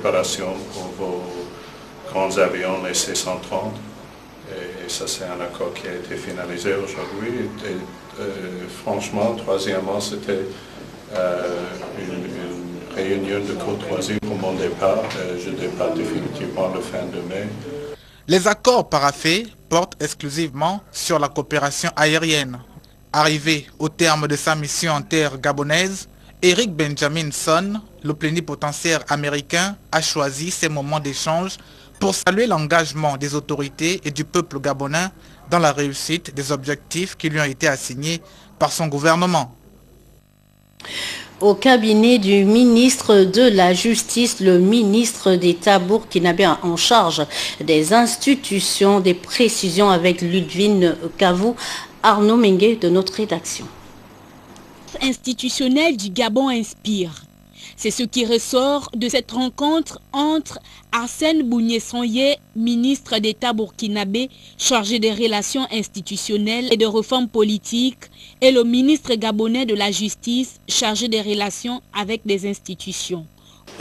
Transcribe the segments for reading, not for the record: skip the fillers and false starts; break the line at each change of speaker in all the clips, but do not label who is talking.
préparation pour vos grands avions, les C-130. Et ça, c'est un accord qui a été finalisé aujourd'hui. Franchement, troisièmement, c'était une réunion de courtoisie pour mon départ. Je départ définitivement le fin de mai.
Les accords paraphés portent exclusivement sur la coopération aérienne. Arrivé au terme de sa mission en terre gabonaise, Eric Benjamin Son, le plénipotentiaire américain, a choisi ces moments d'échange pour saluer l'engagement des autorités et du peuple gabonais dans la réussite des objectifs qui lui ont été assignés par son gouvernement.
Au cabinet du ministre de la Justice, le ministre d'État burkinabé en charge des institutions, des précisions avec Ludwine Kavou, Arnaud Mengue de notre rédaction.
Institutionnel du Gabon inspire. C'est ce qui ressort de cette rencontre entre Arsène Bougné-Songye, ministre d'État burkinabé chargé des relations institutionnelles et de réformes politiques, et le ministre gabonais de la Justice chargé des relations avec les institutions.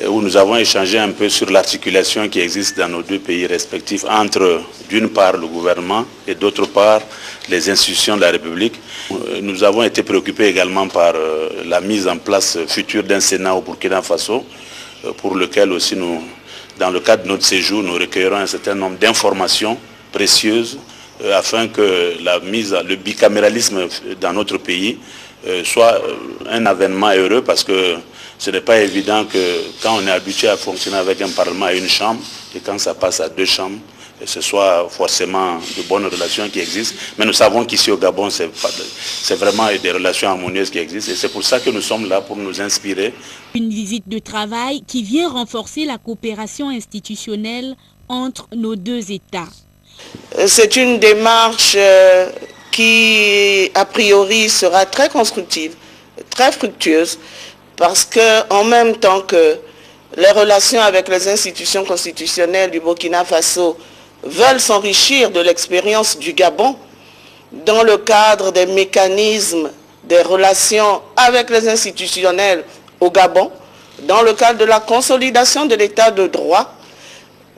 Où nous avons échangé un peu sur l'articulation qui existe dans nos deux pays respectifs entre, d'une part, le gouvernement et d'autre part, les institutions de la République. Nous avons été préoccupés également par la mise en place future d'un Sénat au Burkina Faso, pour lequel aussi nous, dans le cadre de notre séjour, nous recueillerons un certain nombre d'informations précieuses afin que le bicaméralisme dans notre pays soit un avènement heureux, parce que ce n'est pas évident que quand on est habitué à fonctionner avec un parlement à une chambre, et quand ça passe à deux chambres, ce soit forcément de bonnes relations qui existent. Mais nous savons qu'ici au Gabon, c'est vraiment des relations harmonieuses qui existent. Et c'est pour ça que nous sommes là, pour nous inspirer.
Une visite de travail qui vient renforcer la coopération institutionnelle entre nos deux États.
C'est une démarche qui, a priori, sera très constructive, très fructueuse, parce qu'en même temps que les relations avec les institutions constitutionnelles du Burkina Faso veulent s'enrichir de l'expérience du Gabon dans le cadre des mécanismes des relations avec les institutionnels au Gabon, dans le cadre de la consolidation de l'état de droit,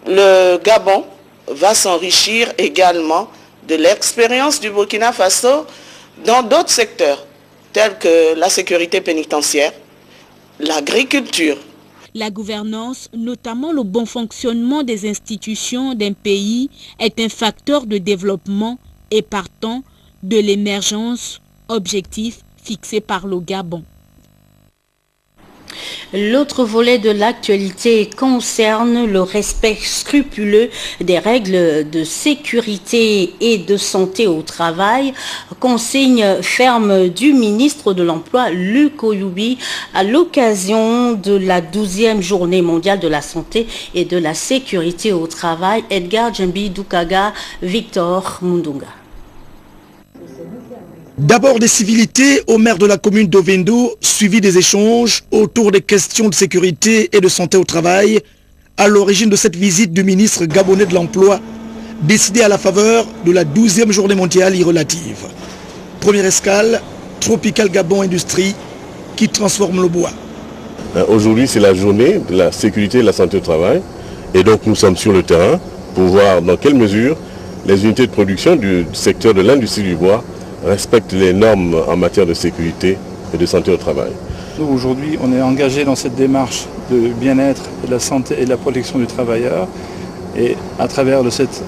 le Gabon va s'enrichir également de l'expérience du Burkina Faso dans d'autres secteurs, tels que la sécurité pénitentiaire, l'agriculture.
La gouvernance, notamment le bon fonctionnement des institutions d'un pays, est un facteur de développement et partant de l'émergence, objectif fixé par le Gabon.
L'autre volet de l'actualité concerne le respect scrupuleux des règles de sécurité et de santé au travail, consigne ferme du ministre de l'Emploi Luc Oyoubi à l'occasion de la 12e journée mondiale de la santé et de la sécurité au travail. Edgar Djembi Doukaga, Victor Mundunga.
D'abord des civilités au maire de la commune d'Ovendo, suivi des échanges autour des questions de sécurité et de santé au travail, à l'origine de cette visite du ministre gabonais de l'Emploi, décidée à la faveur de la 12e journée mondiale y relative. Première escale, Tropical Gabon Industrie, qui transforme le bois.
Aujourd'hui, c'est la journée de la sécurité et de la santé au travail, et donc nous sommes sur le terrain pour voir dans quelle mesure les unités de production du secteur de l'industrie du bois respectent les normes en matière de sécurité et de santé au travail.
Nous, aujourd'hui, on est engagé dans cette démarche de bien-être et de la santé et de la protection du travailleur. Et à travers de cette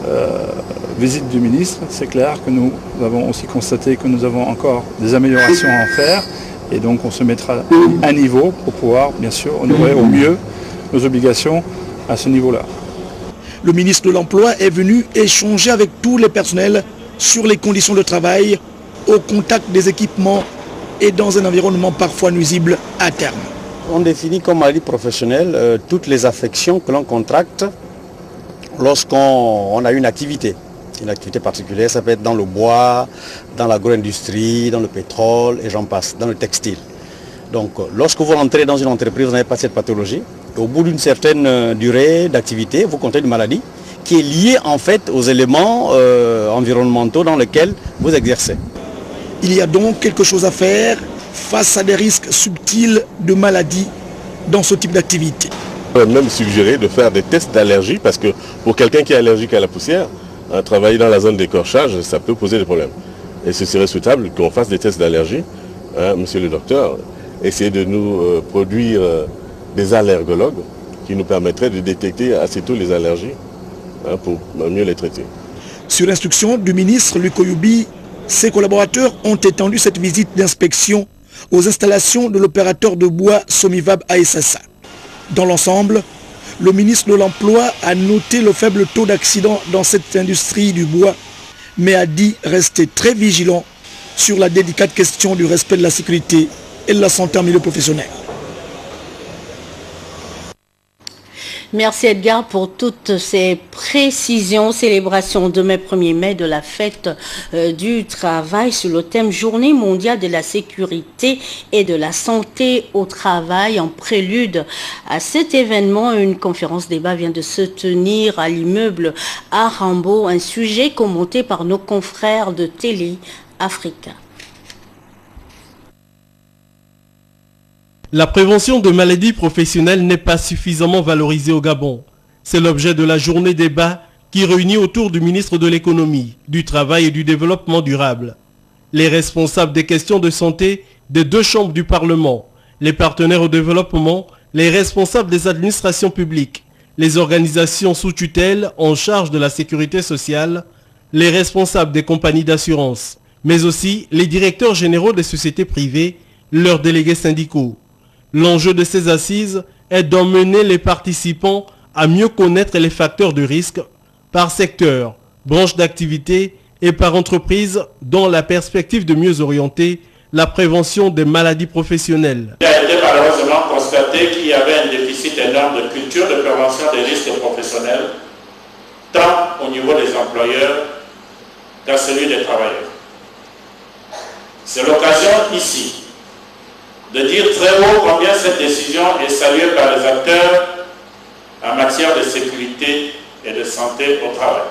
visite du ministre, c'est clair que nous avons aussi constaté que nous avons encore des améliorations à en faire. Et donc on se mettra à niveau pour pouvoir, bien sûr, honorer au mieux nos obligations à ce niveau-là.
Le ministre de l'Emploi est venu échanger avec tous les personnels sur les conditions de travail, au contact des équipements et dans un environnement parfois nuisible à terme.
On définit comme maladie professionnelle toutes les affections que l'on contracte lorsqu'on a une activité particulière. Ça peut être dans le bois, dans l'agro-industrie, dans le pétrole et j'en passe, dans le textile. Donc lorsque vous rentrez dans une entreprise, vous n'avez pas cette pathologie. Et au bout d'une certaine durée d'activité, vous contractez une maladie qui est liée en fait aux éléments environnementaux dans lesquels vous exercez.
Il y a donc quelque chose à faire face à des risques subtils de maladies dans ce type d'activité.
On peut même suggérer de faire des tests d'allergie parce que pour quelqu'un qui est allergique à la poussière, travailler dans la zone d'écorchage, ça peut poser des problèmes. Et ce serait souhaitable qu'on fasse des tests d'allergie, monsieur le docteur, essayer de nous produire des allergologues qui nous permettraient de détecter assez tôt les allergies pour mieux les traiter.
Sur instruction du ministre Luc Oyubi, ses collaborateurs ont étendu cette visite d'inspection aux installations de l'opérateur de bois Somivab à Essassa. Dans l'ensemble, le ministre de l'Emploi a noté le faible taux d'accident dans cette industrie du bois, mais a dit rester très vigilant sur la délicate question du respect de la sécurité et de la santé en milieu professionnel.
Merci Edgar pour toutes ces précisions. Célébration demain 1er mai de la fête du travail sur le thème Journée mondiale de la sécurité et de la santé au travail. En prélude à cet événement, une conférence débat vient de se tenir à l'immeuble Arambo, un sujet commenté par nos confrères de Télé Africa.
La prévention de maladies professionnelles n'est pas suffisamment valorisée au Gabon. C'est l'objet de la journée débat qui réunit autour du ministre de l'économie, du travail et du développement durable les responsables des questions de santé des deux chambres du Parlement, les partenaires au développement, les responsables des administrations publiques, les organisations sous tutelle en charge de la sécurité sociale, les responsables des compagnies d'assurance, mais aussi les directeurs généraux des sociétés privées, leurs délégués syndicaux. L'enjeu de ces assises est d'emmener les participants à mieux connaître les facteurs de risque par secteur, branche d'activité et par entreprise dans la perspective de mieux orienter la prévention des maladies professionnelles.
Il a été malheureusement constaté qu'il y avait un déficit énorme de culture de prévention des risques professionnels, tant au niveau des employeurs qu'à celui des travailleurs. C'est l'occasion ici de dire très haut combien cette décision est saluée par les acteurs en matière de sécurité et de santé au travail.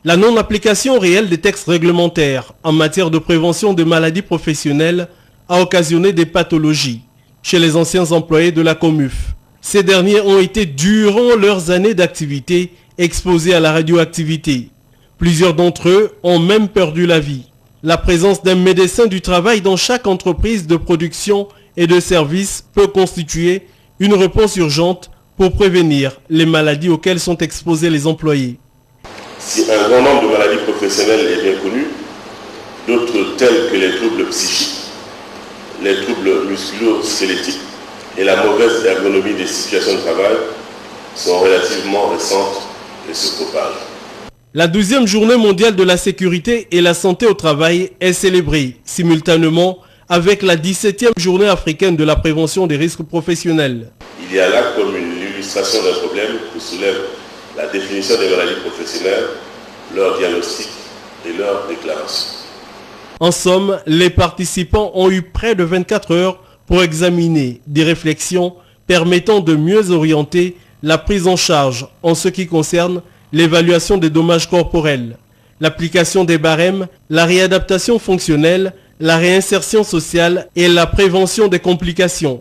La non-application réelle des textes réglementaires en matière de prévention des maladies professionnelles a occasionné des pathologies chez les anciens employés de la Comuf. Ces derniers ont été, durant leurs années d'activité, exposés à la radioactivité. Plusieurs d'entre eux ont même perdu la vie. La présence d'un médecin du travail dans chaque entreprise de production et de service peut constituer une réponse urgente pour prévenir les maladies auxquelles sont exposés les employés.
Si un grand nombre de maladies professionnelles est bien connu, d'autres telles que les troubles psychiques, les troubles musculo-squelettiques et la mauvaise ergonomie des situations de travail sont relativement récentes et se propagent.
La 12e journée mondiale de la sécurité et la santé au travail est célébrée simultanément avec la 17e journée africaine de la prévention des risques professionnels.
Il y a là comme une illustration d'un problème que soulève la définition des maladies professionnelles, leur diagnostic et leur déclaration.
En somme, les participants ont eu près de 24 heures pour examiner des réflexions permettant de mieux orienter la prise en charge en ce qui concerne l'évaluation des dommages corporels, l'application des barèmes, la réadaptation fonctionnelle, la réinsertion sociale et la prévention des complications.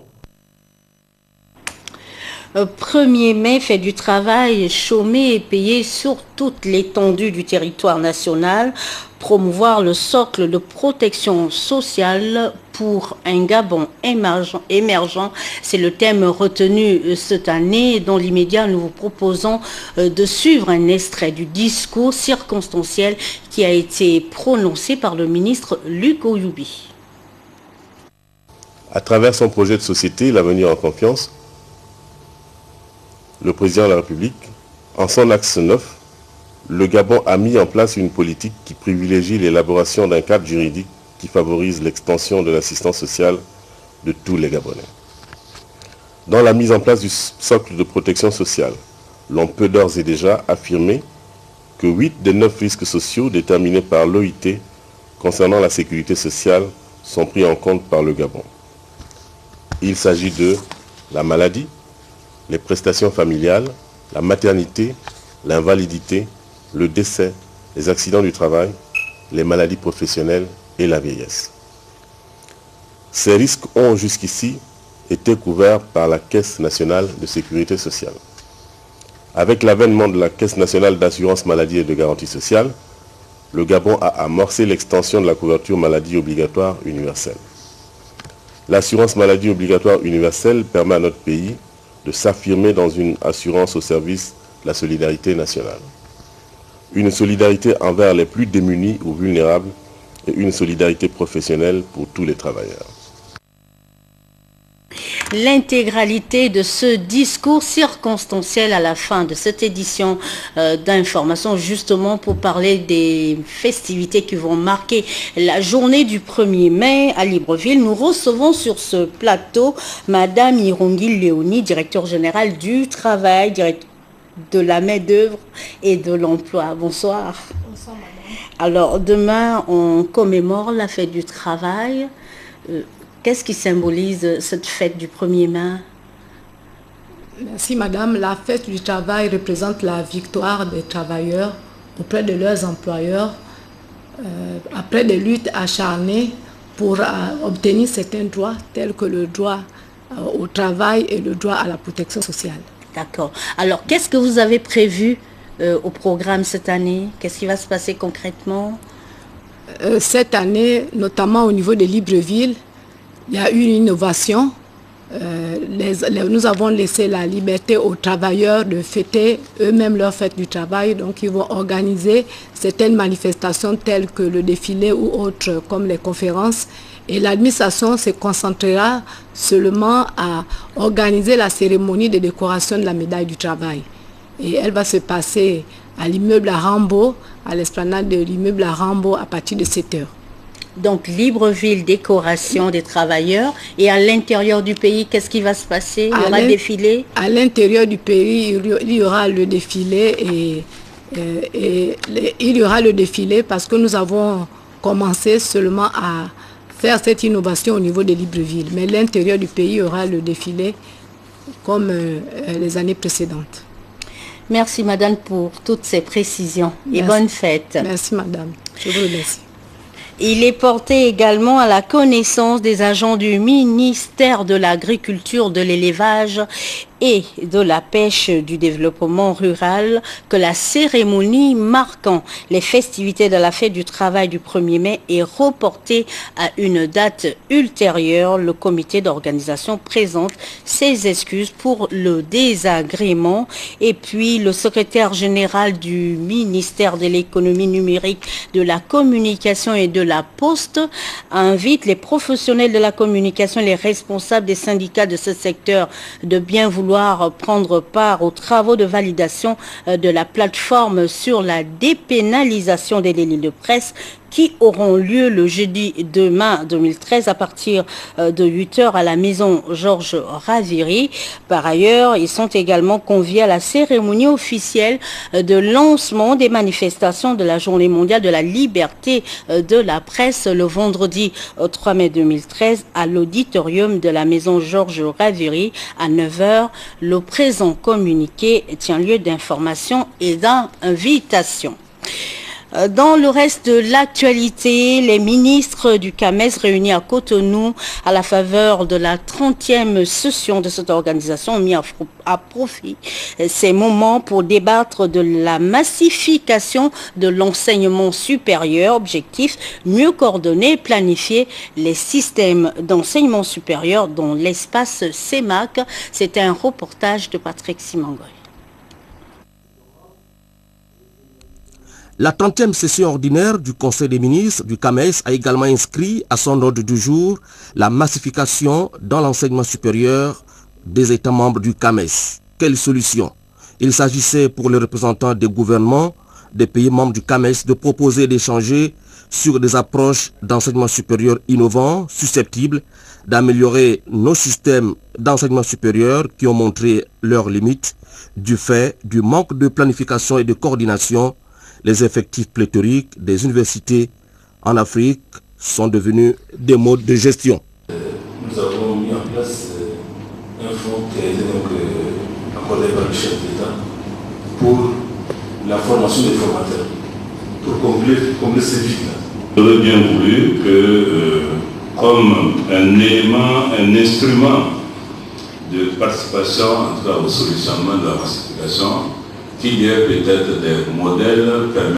1er mai, fait du travail, chômé et payé sur toute l'étendue du territoire national, promouvoir le socle de protection sociale pour un Gabon émergent. C'est le thème retenu cette année. Dans l'immédiat, nous vous proposons de suivre un extrait du discours circonstanciel qui a été prononcé par le ministre Luc Oyubi.
À travers son projet de société, l'avenir en confiance, le président de la République, en son axe 9, le Gabon a mis en place une politique qui privilégie l'élaboration d'un cadre juridique qui favorise l'extension de l'assistance sociale de tous les Gabonais. Dans la mise en place du socle de protection sociale, l'on peut d'ores et déjà affirmer que 8 des 9 risques sociaux déterminés par l'OIT concernant la sécurité sociale sont pris en compte par le Gabon. Il s'agit de la maladie, les prestations familiales, la maternité, l'invalidité, le décès, les accidents du travail, les maladies professionnelles et la vieillesse. Ces risques ont jusqu'ici étaient couverts par la Caisse nationale de sécurité sociale. Avec l'avènement de la Caisse nationale d'assurance maladie et de garantie sociale, le Gabon a amorcé l'extension de la couverture maladie obligatoire universelle. L'assurance maladie obligatoire universelle permet à notre pays de s'affirmer dans une assurance au service de la solidarité nationale. Une solidarité envers les plus démunis ou vulnérables et une solidarité professionnelle pour tous les travailleurs.
L'intégralité de ce discours circonstanciel à la fin de cette édition d'information, justement pour parler des festivités qui vont marquer la journée du 1er mai à Libreville. Nous recevons sur ce plateau Madame Irongi Léonie, directeur général du travail, de la main-d'œuvre et de l'emploi. Bonsoir. Bonsoir, madame. Alors, demain, on commémore la fête du travail. Qu'est-ce qui symbolise cette fête du 1er mai?
Merci madame. La fête du travail représente la victoire des travailleurs auprès de leurs employeurs après des luttes acharnées pour obtenir certains droits tels que le droit au travail et le droit à la protection sociale. D'accord. Alors qu'est-ce que vous avez prévu au programme cette année? Qu'est-ce qui va se passer concrètement? Cette année, notamment au niveau de Libreville, il y a eu une innovation. Nous avons laissé la liberté aux travailleurs de fêter eux-mêmes leur fête du travail. Donc ils vont organiser certaines manifestations telles que le défilé ou autres comme les conférences. Et l'administration se concentrera seulement à organiser la cérémonie de décoration de la médaille du travail. Et elle va se passer à l'immeuble à Rambo, à l'esplanade de l'immeuble à Rambo à partir de 7 heures. Donc Libreville, décoration des travailleurs. Et à l'intérieur du pays, qu'est-ce qui va se passer? Il y aura le défilé? À l'intérieur du pays, il y aura le défilé il y aura le défilé parce que nous avons commencé seulement à faire cette innovation au niveau de Libreville. Mais l'intérieur du pays aura le défilé comme les années précédentes. Merci madame pour toutes ces précisions. Merci. Et bonne fête. Merci madame. Je vous remercie. Il est porté également à la connaissance des agents du ministère de l'Agriculture, de l'Élevage et de la Pêche du Développement Rural que la cérémonie marquant les festivités de la fête du travail du 1er mai est reportée à une date ultérieure. Le comité d'organisation présente ses excuses pour le désagrément. Et puis le secrétaire général du ministère de l'économie numérique, de la communication et de la poste invite les professionnels de la communication et les responsables des syndicats de ce secteur de bien vouloir prendre part aux travaux de validation de la plateforme sur la dépénalisation des délits de presse qui auront lieu le jeudi 2 mai 2013 à partir de 8 h à la maison Georges Raviri. Par ailleurs, ils sont également conviés à la cérémonie officielle de lancement des manifestations de la Journée mondiale de la liberté de la presse le vendredi 3 mai 2013 à l'auditorium de la maison Georges Raviri à 9 h. Le présent communiqué tient lieu d'information et d'invitation. Dans le reste de l'actualité, les ministres du CAMES réunis à Cotonou à la faveur de la 30e session de cette organisation ont mis à profit ces moments pour débattre de la massification de l'enseignement supérieur. Objectif, mieux coordonner et planifier les systèmes d'enseignement supérieur dans l'espace CEMAC. C'était un reportage de Patrick Simangoy.
La 30e session ordinaire du Conseil des ministres du CAMES a également inscrit à son ordre du jour la massification dans l'enseignement supérieur des États membres du CAMES. Quelle solution? Il s'agissait pour les représentants des gouvernements des pays membres du CAMES de proposer et d'échanger sur des approches d'enseignement supérieur innovants, susceptibles d'améliorer nos systèmes d'enseignement supérieur qui ont montré leurs limites du fait du manque de planification et de coordination. Les effectifs pléthoriques des universités en Afrique sont devenus des modes de gestion.
Nous avons mis en place un fonds qui a été accordé par le chef d'État pour la formation des formateurs, pour combler ces vides-là.
J'aurais bien voulu que, comme un élément, un instrument de participation, en tout cas au solutionnement de la massification, qu'il y ait peut-être des modèles permettant